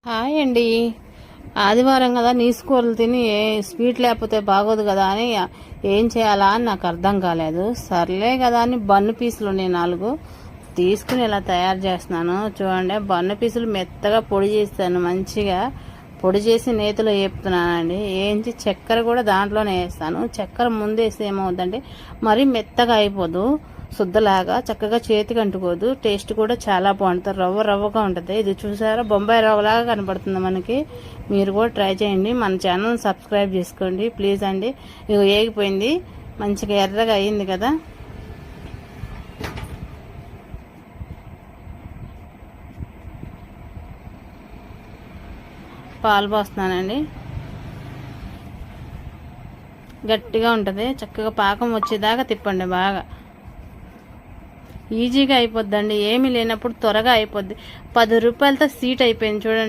Hi అండి. ఆదివారం కదా, నీసుకోరలు తిని స్వీట్ లేకపోతే బాగోదు కదా అని ఏం చేయాలా అని నాకు అర్థం కాలేదు. సర్లే కదా అని బన్ను పీసులు ఉన్నాయి 4 తీసుకుని ఇలా తయారు చేస్తున్నాను. చూడండి, బన్ను పీసులు మెత్తగా పొడి చేస్తాను. మంచిగా పొడి చేసి నేతిలో వేపుతున్నానండి. ఏంచి చక్కెర కూడా దాంట్లోనే వేస్తాను. చక్కెర ముందు వేస్తే ఏమవుతుందంటే మరీ మెత్తగా అయిపోదు, శుద్ధలాగా చక్కగా చేతికి అంటుకోదు. టేస్ట్ కూడా చాలా బాగుంటుంది, రవ్వ రవ్వగా ఉంటుంది. ఇది చూసారా, బొంబాయి రవ్వలాగా కనపడుతుంది మనకి. మీరు కూడా ట్రై చేయండి. మన ఛానల్ సబ్స్క్రైబ్ చేసుకోండి ప్లీజ్ అండి. ఇక ఏగిపోయింది, మంచిగా ఎర్రగా అయ్యింది కదా. పాలు పోస్తున్నానండి. గట్టిగా ఉంటుంది, చక్కగా పాకం వచ్చేదాకా తిప్పండి. బాగా ఈజీగా అయిపోద్దండి. ఏమీ లేనప్పుడు త్వరగా అయిపోద్ది. 10 రూపాయలతో సీట్ అయిపోయింది చూడండి.